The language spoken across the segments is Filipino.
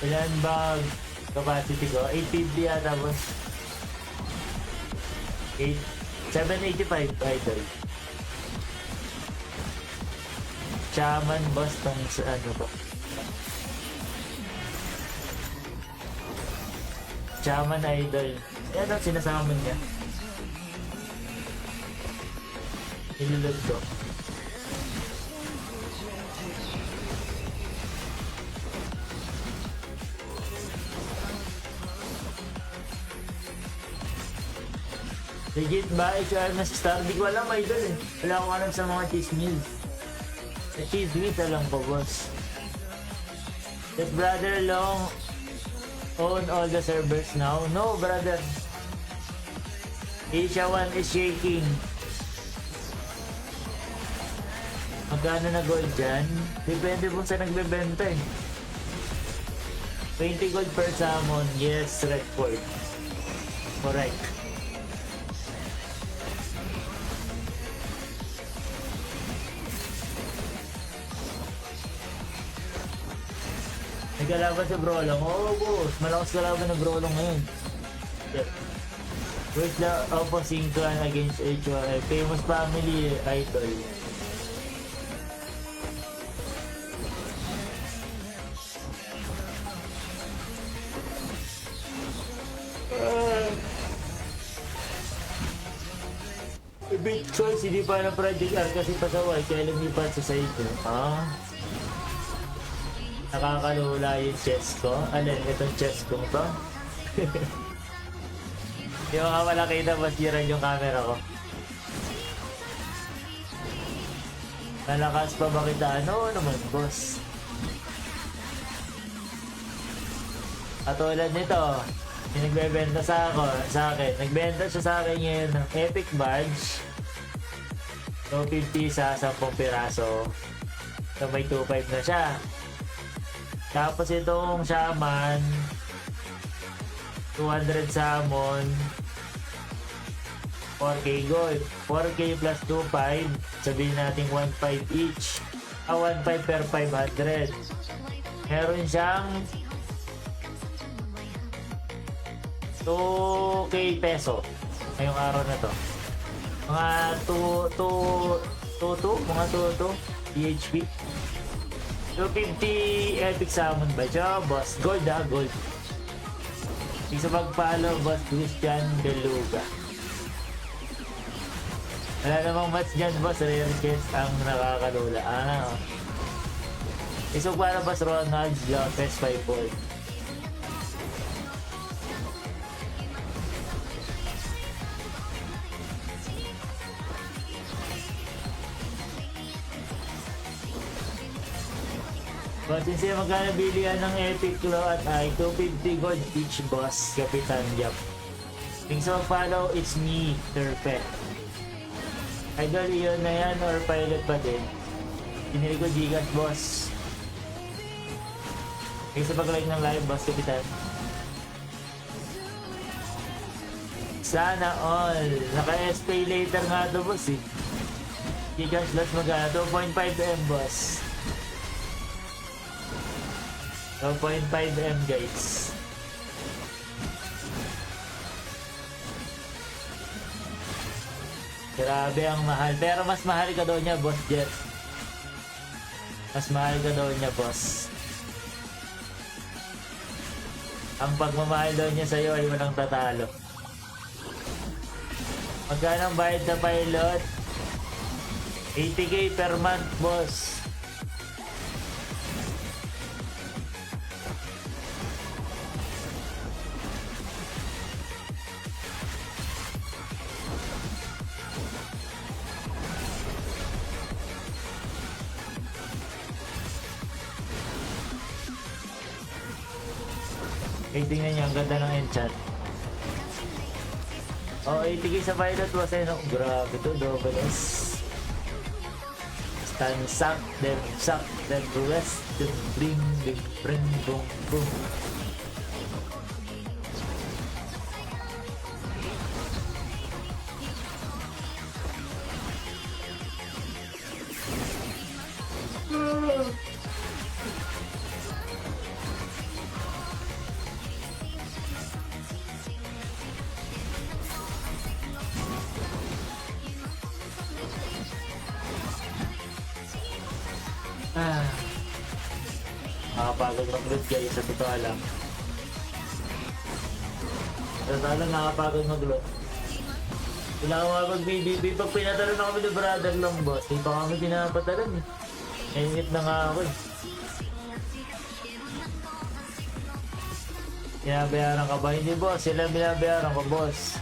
Ilan ba capacity ko? 850 yata boss. 785 idol. Shaman boss tong ano ba? Shaman idol. Yan ang sinasama niya. Ilulod ko. Legit ba? HR na si Star? Di ko alam idol eh. Wala akong alam sa mga cheese meals. Sa cheese meals alam ko boss. Does brother Long own all the servers now? No brother. Asia 1 is shaking. Magkano na gold dyan? Depende po sa nagbebenta eh. 20 gold per salmon. Yes, Redford. Correct. Nagkalaban sa Brolong. Oo boss, malakas kalaban ng Brolong ngayon. Yep. Where's the opposing clan against HOL? Famous family idol. Big choice, hindi pa ng Project R kasi pasaway kaya lumipat sa side ko. Nakakalula yung chest ko. Alin, itong chest ko to. Yung mga malaki na masiran yung camera ko. Nalakas pa ba kita? Ano naman, boss? Katulad nito, yung nagbebenta sa akin. Nagbenta siya sa akin ngayon ng Epic Badge. 250 sa 10 piraso. So may 2.5 na siya. Tapos itong Shaman 200 salmon 4k gold 4k plus 2.5 sabihin natin 1.5 each 1.5 per 500 meron siyang 2k peso ngayong araw na to mga 2 mga 2 PHP 250 epic salmon ba siya? Boss, gold gold. Isa mag-follow, boss Christian Beluga. Wala namang match dyan, boss. Rare case ang nakakalula. Isog para boss Ronald Lopez 5-4. Boss, siya magkano bilihan ng Epic Claw at I 250 gold each boss, Kapitan Yap. Thanks for follow, it's me, Terpet. Idol yun na yan or pilot pa din? Pinili ko Gigas, boss. Thanks sa pag-like ng live, boss, Kapitan. Sana all. Naka-SPay later nga ito, boss eh. Gigas plus magkano? 2.5M, boss. 2.5M guys. Grabe ang mahal. Pero mas mahal ka daw niya, boss Jet. Mas mahal ka daw niya, boss. Ang pagmamahal daw niya sa'yo ay walang tatalo. Magkano ang bayad na pilot? 80k per month, boss. Tingnan niyo, ang ganda ng enchant. 80k sa pilot was no? Grabe to, double S. Stun suck, then rest, then bring, boom, boom. Ah. Nakapagod mag-load guys, sa totoo lang. Sa totoo lang nakapagod mag-load. Wala ko nga mag-BBB. Pag pinatalan na kami ng brother lang boss, di pa kami pinapatalan eh. Nainit na nga ako eh. Binabayaran ka ba? Hindi boss, sila binabayaran ko boss.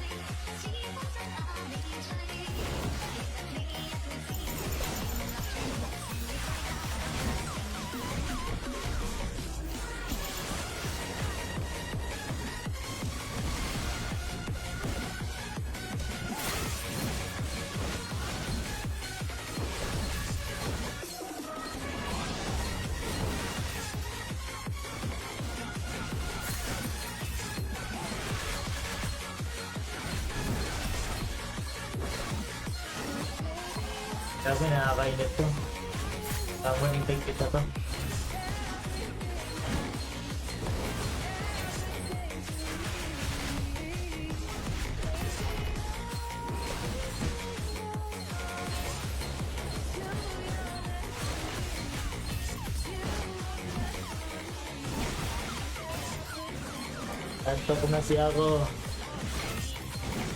Sabi nakakainit to. Tama yung tingkit na to. Antok na si ako.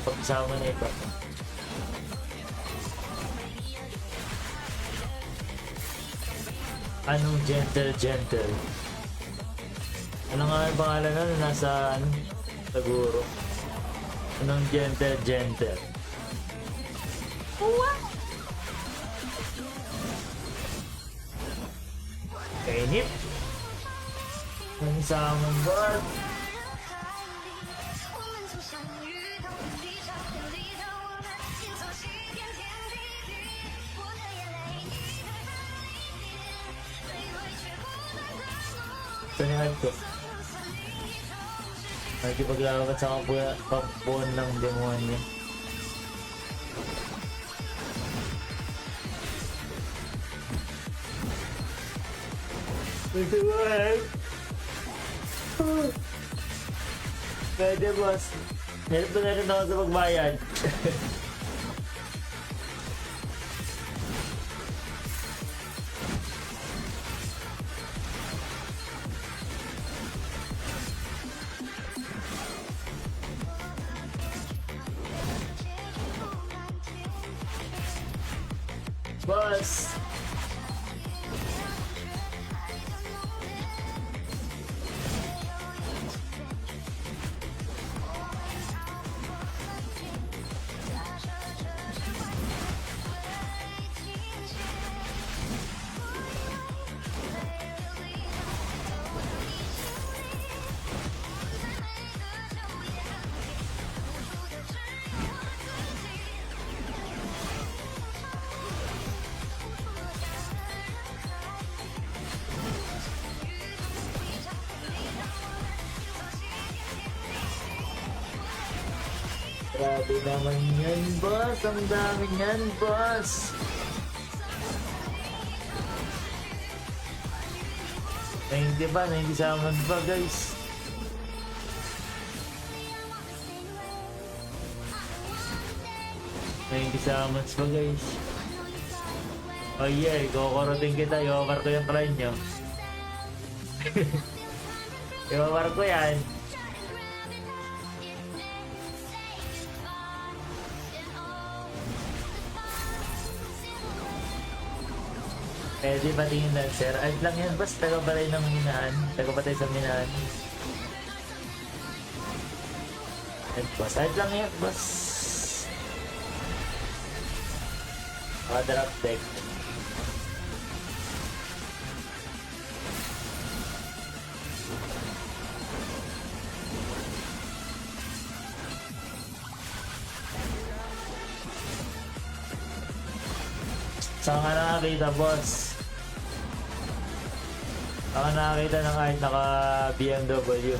Pagsama na ito. Anong gentle? Ano nga yung pangalan na nasa ano? Siguro. Anong gentle? What? Kainip? Ang samang bird. Sanihan ko. Nagkipaglawakat sa kampuan ng demonyo. Pwede ba eh? Pwede boss. Help na rin ako sa pagbayad. Boss! Grabe naman yan, boss. Ang dami yan, boss. Hindi ba? Hindi saman ba, guys? Hindi saman ba, guys? Oh yeah, kukurating kita. I-over ko yung client nyo. I-over ko yan. Pwede patingin lang, sir. Ay lang yan, boss. Taga-balay ng minahan. Taga-patay sa minahan. Ay, boss. Ay lang yan, boss. Drop deck. Saan ka nakakita, boss? Saan ka nakakita ng kahit naka BMW?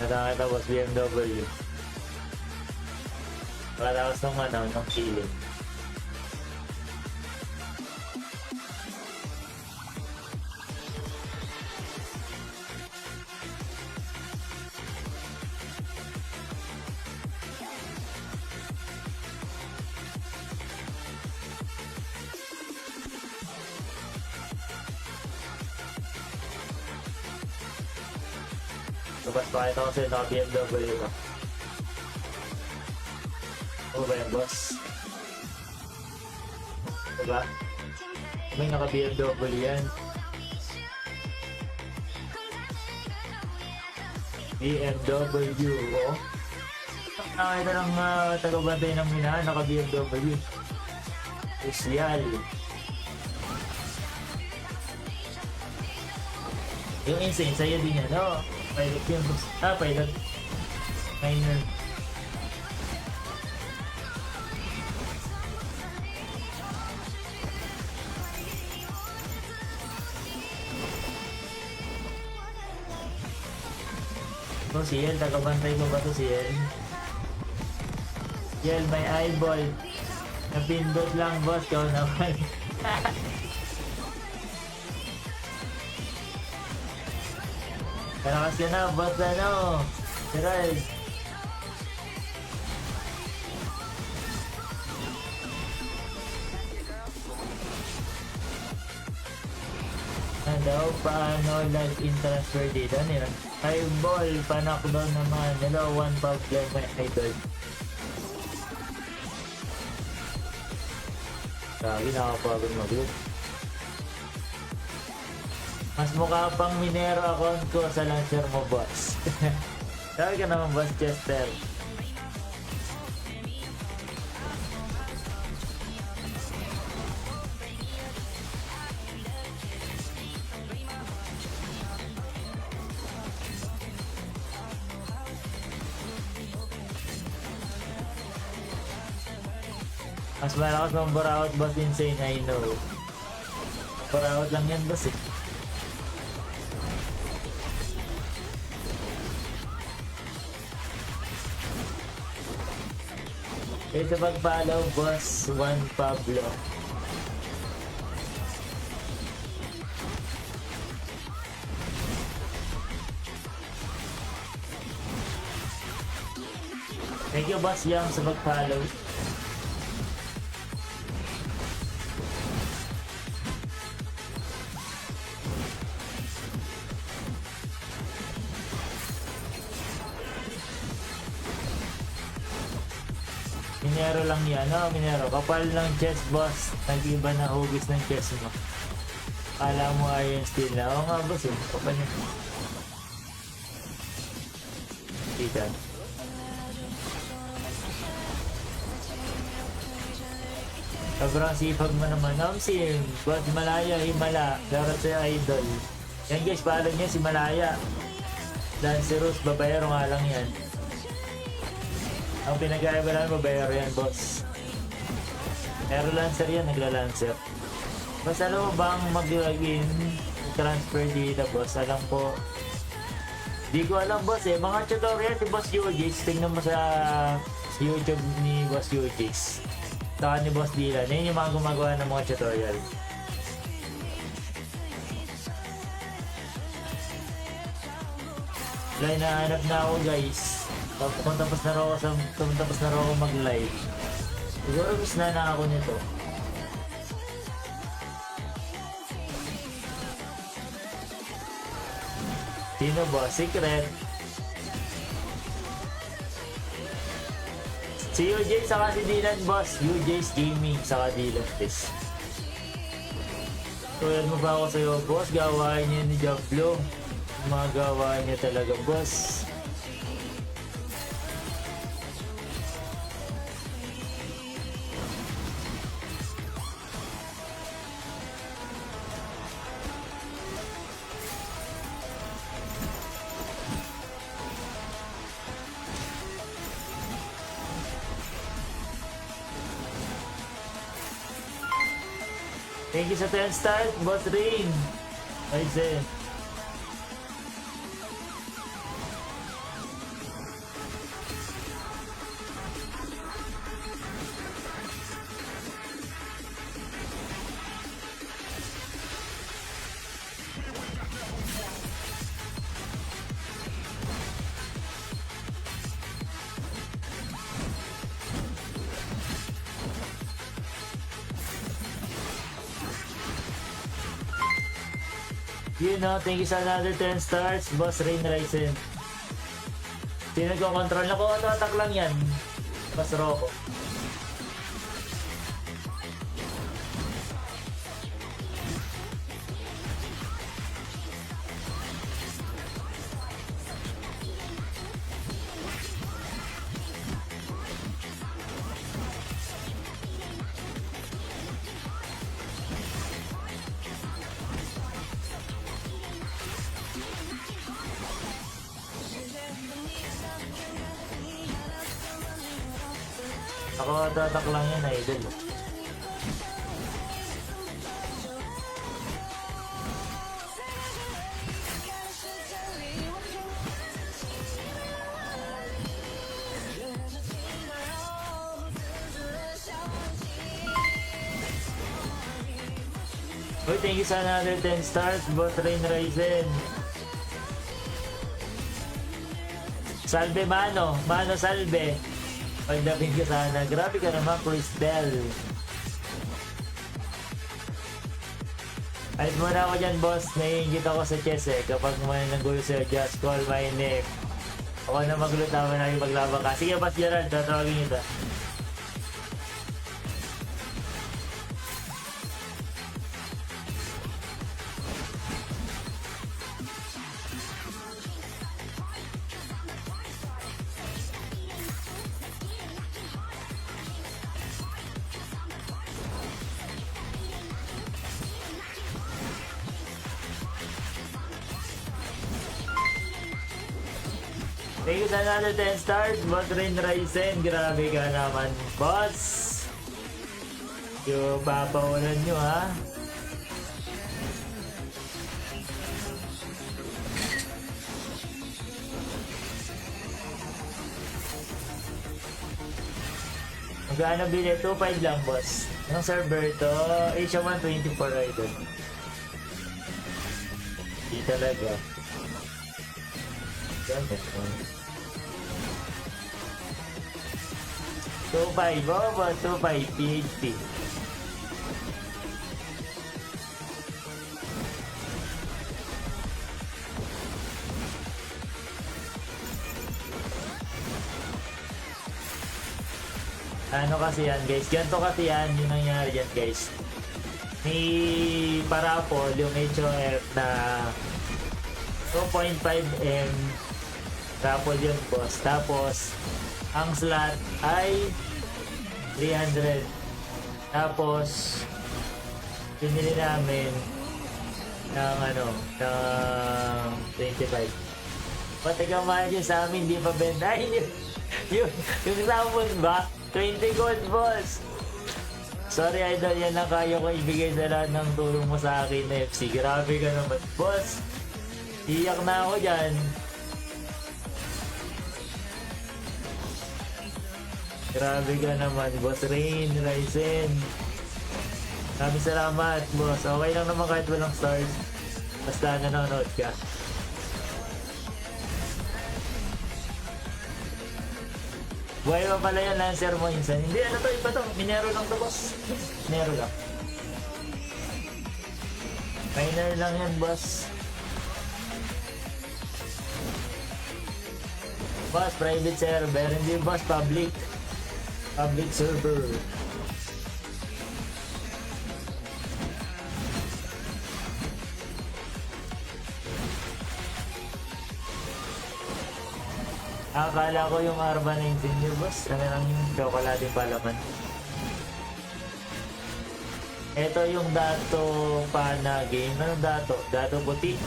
Nakakita, boss, BMW. Pagkatapos ng ano, ng ceiling. Tapos pakita ko sa'yo na BMW ko. Ano ba yan, boss? Diba? May naka-BMW yan. BMW, oh. Nakakita ng taga-bantay ng minahan, naka-BMW. Social. Yung insane, sa'yo din yan, oh. Pilot yun, boss. Pilot. Minor. Oh, si Yel, tagabantay ko ba to si Yel? Yel, may eyeball. Napindot lang, boss. Kau naman. Karakas ka na, boss, ano? Gerald. Daw, paano log-in transfer dito? Ano yun? Eyeball, panakdown naman. Hello, one problem, my idol. Lagi nakapagod mag-loop. Mas mukha pang Minero account ko sa launcher mo, boss. Sabi ka naman, boss Chester. Mas malakas ng Buraot, boss. Insane, I know. Buraot lang yan, boss, eh. Ito mag-follow, boss. Juan Pablo. Thank you, boss Yang, sa mag-follow. Minero lang yan, no? Minero. Kapal ng chest, boss. Nag-iba na hugis ng chest mo. Kala mo iron steel na. Oo nga, boss, eh. Kapal niya. Dito. Sobrang sipag mo naman. Sim, boss Malaya, Himala. Laro sa idol. Yan guys, follow niya si Malaya. Lancerus, babayaro nga lang yan. Ang pinag-aiba namin, babayaro yan, boss. Pero Lancer yan, nagla-Lancer. Boss, alam mo bang mag-login transfer dito, boss? Alam ko. Di ko alam, boss, eh. Mga tutorial ni Boss Yugis, tingnan mo sa YouTube ni Boss Yugis. Saka ni Boss Dylan. Yan yung mga gumagawa ng mga tutorial. Wala, nahanap na ako, guys. Kung tapos na raw ako mag-live. Siguro miss na ako nito. Sino ba? Secret. Si UJ saka si Dylan, boss. UJ's Gaming saka Dylan, please. Tulad mo ba ako sa'yo, boss? Gawain niya ni Jablo. Mga gawain niya talaga, boss. Thank you sa 10 stars, Boss Rain. Ayos eh. You know, thank you sa another 10 stars, Boss Rain Ryzen. Sino nagko-control? Naku, auto-attack lang yan. Mas Rocco. Ako auto-attack lang yan, idol. Uy, thank you sa another 10 stars, Bot Rain Ryzen. Salve Mano, Mano salve. Pagdapin ka sana. Grabe ka naman, Cristel. Alit muna ako dyan, boss. Naiingit ako sa chess eh. Kapag may nanggulo sa'yo, just call my name. Ako na magulo, tama na yung maglabang ka. Sige, Boss Gerald, tatawagin kita. Thank you sa another 10 stars, Bot Rain Ryzen. Grabe ka naman, boss. Yung papawalan nyo, ha? Magkano bili? 2.5 lang, boss. Anong server to? Asia 124 idol. Di talaga. Ganda. 2.5, bobo, 2.5 PHP. Ano kasi yan, guys? Ganito kasi yan, yung nangyari yan, guys. May parapol yung HOF na 2.5M raffle yun, boss. Tapos ang slot ay 300. Tapos pinili namin ng ng 25. Pati kamahal yun sa amin, di pa benta. Yung sample ba? 20 gold, boss. Sorry, idol, yan lang kaya ko ibigay sa lahat ng tulong mo sa akin na FC. Grabe ka naman, boss. Iyak na ako dyan. Grabe ka naman, Boss Rain Ryzen. Maraming salamat, boss. Okay lang naman kahit walang stars. Basta nanonood ka. Buhay pa pala yung Lancer mo insan. Hindi, ano to, iba to. Minero lang to, boss. Minero lang. Miner lang yan, boss. Boss, private server. Hindi, boss, public. Public server. Akala ko yung Arba na engineer, boss. Ano lang yung tsokolating palaman. Ito yung dato pa na game. Anong dato? Dato puti.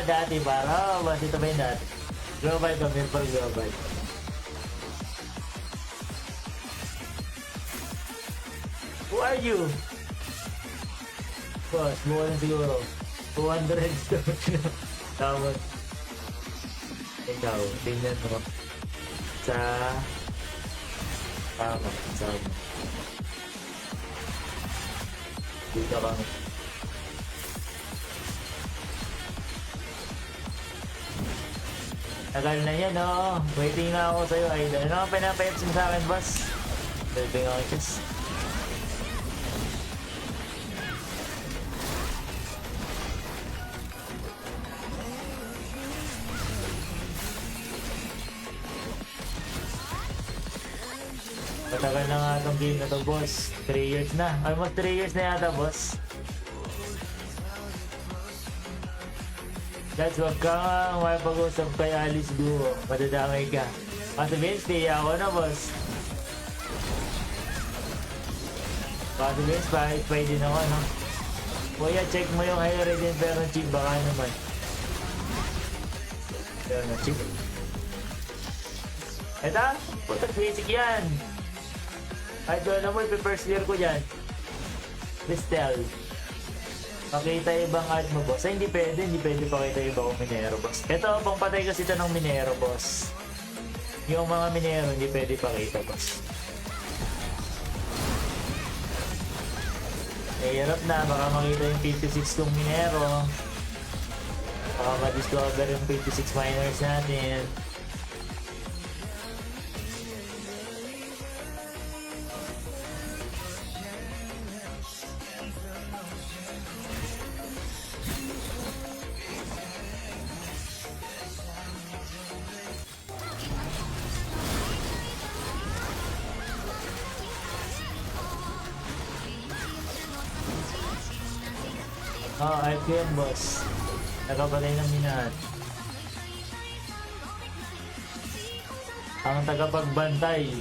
Dati para. Mas ito ba yung dati? Global kami for global. Who are you? Boss, buka na siguro. 200 tawag. Ikaw, tingnan mo. Sa dito kang Tagal na yan, oh. Waiting na ako sa'yo, idol. Ano ka pinapayapsin mo sa akin, boss? Waiting ako, chess. Matagal na nga itong game na to, boss. 3 years na. Almost 3 years na yata, boss. Guys, wag ka nga makipag-usap kay Alice Guo. Madadamay ka. Kasi Vince, ako na, boss. Kasi Vince, pwede din ako, no? Kuya, check mo yung higher rate pero chip, baka naman. Pero na chip. Eto, putak basic yan. Kahit doon na mo, ipi-first year ko dyan. Crystal. Pakita ibang art mo, boss. Ay, hindi pwede pakita ibang minero, boss. Ito, pang patay kasi ito ng minero, boss. Yung mga minero, hindi pwede pakita, boss. Hirap na, baka makita yung 56 kong minero. Baka ma-discover yung 56 miners natin. IQ yan, boss. Nagkabalay ng minahan. Ang tagapagbantay.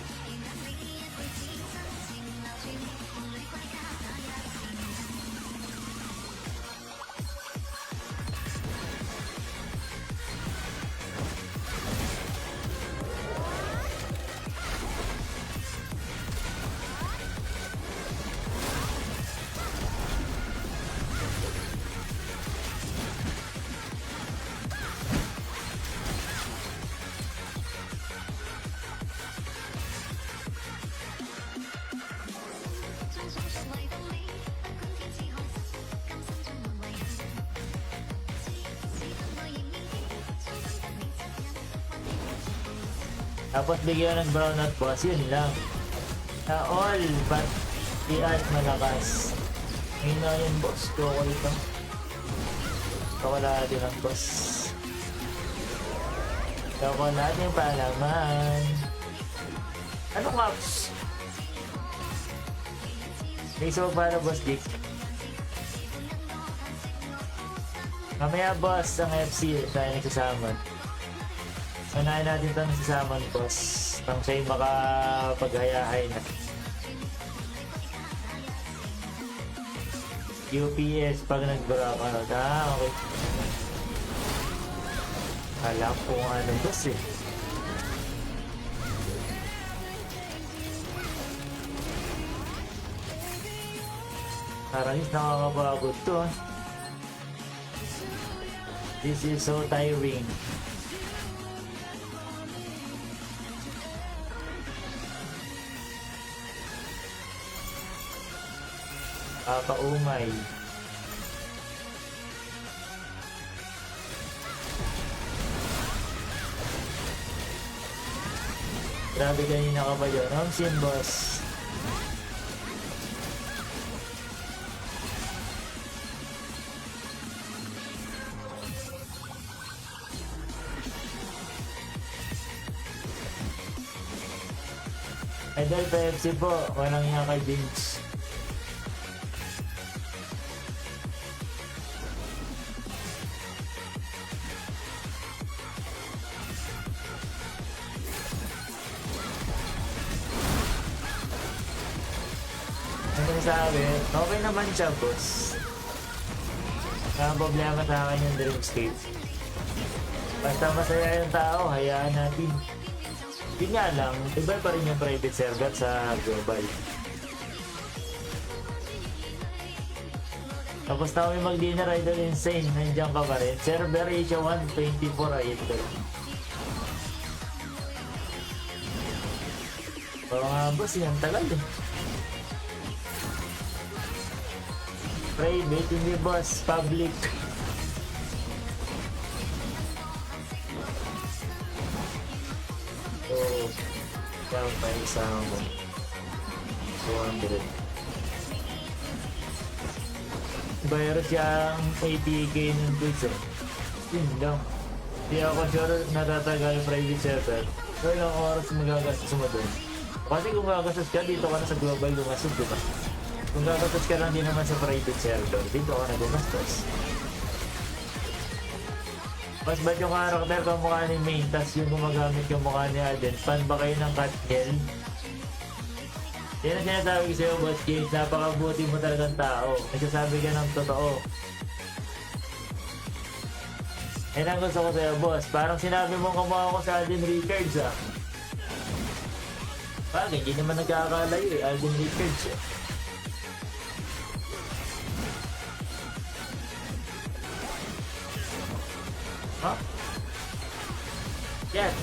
Tapos bigyan ng brownout, boss. Yun lang. Na all but i-art malakas. Ngayon na yun, boss. Koko ito. Chocolate lang, boss. Chocolate yung palaman. Ano caps? May isa para, boss Dick. Mamaya, boss, ang FC tayo nagsasama. Unahin natin ito nagsasama, boss. Nang siya'y makapaghayahay na. UPS pag nag-brown out. Okay. Alam ko kung ano, boss eh. Parang nakakapagod to, ah. This is so tiring. Paumay. Grabe kanina ka ba yun? Ramsin, boss. Idol PFC po. Walang nga kay Vince. Sabi, okay naman siya, boss. Ang problema sa akin yung Dreamscape. Basta masaya yung tao, hayaan natin. Yun nga lang, iba pa rin yung private server sa global. Tapos na kami mag-dinner, Idol Insane. Nandiyan ka pa rin. Server Asia 124, Idol. Pero nga, boss, yan tagal eh. Private, hindi boss, public. So, down pa isang 200. Bayar siyang 80k ng goods eh. Yun lang. Di ako sure natatagal private server. So ilang oras magagastos mo dun. Kasi kung gagastos ka, dito ka na sa global gumastos, di ba? Kung gagastos ka lang din naman sa private server, dito ka na gumastos. Mas ba't yung karakter ka mukha ni Main, tas yung gumagamit yung mukha ni Alden, fan ba kayo ng Catgirl? Yan ang sinasabi ko sa'yo, Boss Games, napakabuti mo talagang tao. Nagsasabi ka ng totoo. Yan ang gusto ko sa'yo, boss. Parang sinabi mo kamukha ko sa Alden Richards, ah. Bagay, hindi naman nagkakalayo eh, Alden Richards eh. Huh? Yan.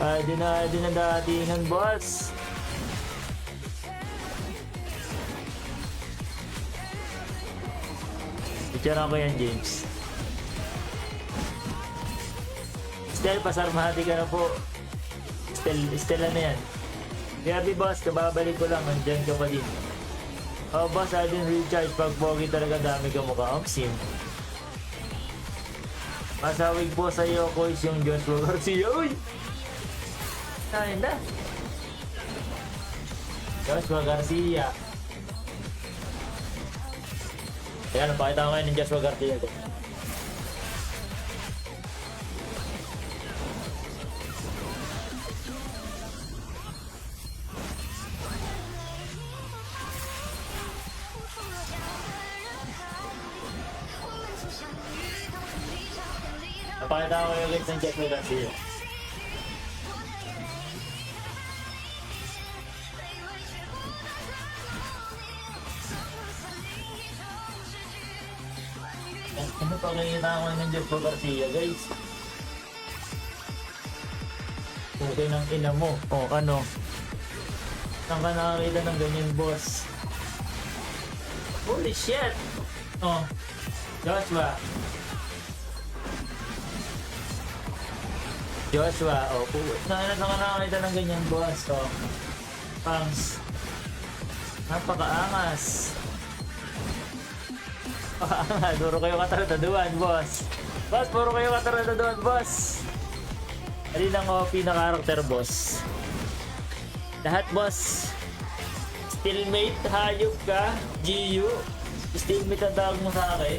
Di na datingan, boss. Picturean ko yan, James. Stel, pasarmahati ka na po. Stel na yan. Grabe, boss, kababalik ko lang. Andyan ka pa din. Oh, boss, Alden Richards. Pag pogi talaga dami ka mukha. Sim. Masawig po sa iyo, Kois, yung Joshua Garcia. Uy! Kain na. Joshua Garcia. Ayan, napakita ko ngayon ng Joshua Garcia ko. Napakita ko yung guys ng Joshua Garcia. Ano pa nakikita ko ng Joshua Garcia, guys? Okay ng ina mo. O ano? Saan ka nakakita ng ganyan, boss? Holy shit! Oh, Joshua. Joshua, oh, saan ka nakakita ng ganyan, boss? Oh, Pangs. Napakaangas. Puro kayo katarataduan, boss. Boss, puro kayo katarataduan, boss. Alin ang OP na karakter, boss? Lahat, boss. Stillmate, hayop ka. GU. Stillmate ang tawag mo sa akin.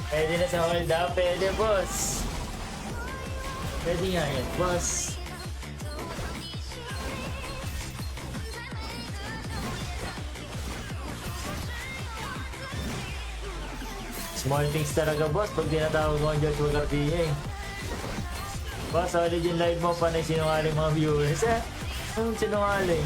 Pwede na sa hold up. Pwede, boss. Pwede nga yan, boss. Small things talaga, boss, pag tinatawag mo ang Joshua Garcia eh. Boss, solid yung live mo, panay sinungaling mga viewers eh. Anong sinungaling?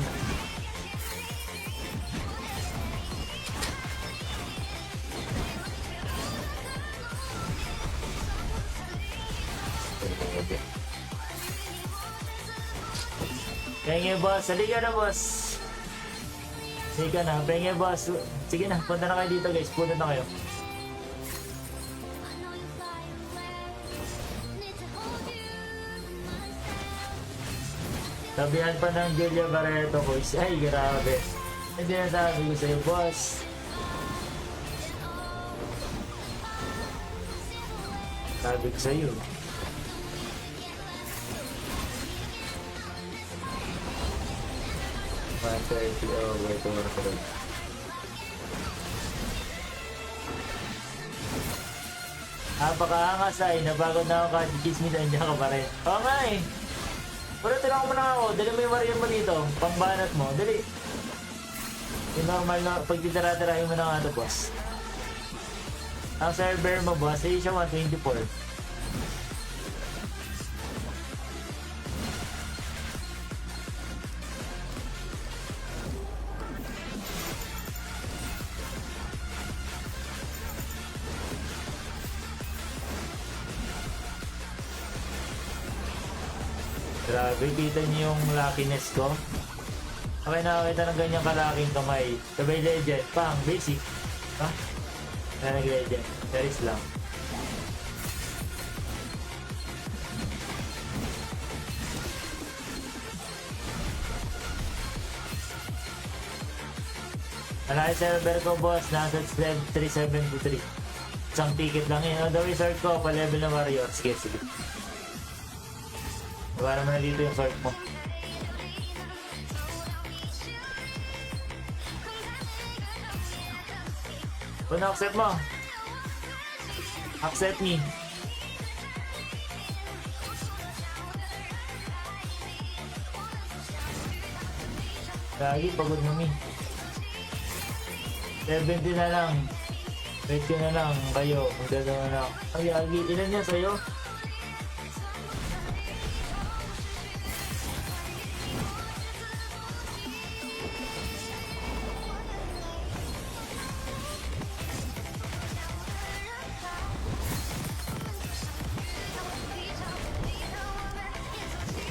Penge, boss, halika na, boss. Halika na, penge, boss. Sige na, punta na kayo dito, guys. Punta na kayo. Sabihan pa ng Julia Barreto, boys. Ay, grabe. Hindi na sabi ko sa'yo, boss. Sabi ko sa'yo. Oh, wait, napakaangas ay, napagod na ako kahit chismis, nandiyan ka pa rin. Oo nga eh. Pero tinawag mo na ako, dali mo yung warrior mo dito, pangbanat mo, dali. Yung normal na, pag titira-tirahin mo na nga ito, boss. Ang server mo, boss, ay siya 124. Grabe, kita niyo yung luckiness ko. Okay, nakakita ng ganyang kalaking kamay. Sabay legend, pang, basic. Ha? Na nag-legend. There is lang. Malaki server ko, boss. Nasa 373. Isang ticket lang yun. The resort ko, pa-level na warrior. Sige, sige. Diba naman na dito yung sort mo. Kung na-accept mo. Accept me. Lagi, pagod na me. 70 na lang. Wait ko na lang kayo. Magdadama na ako. Ay, Agi, ilan yan sa'yo?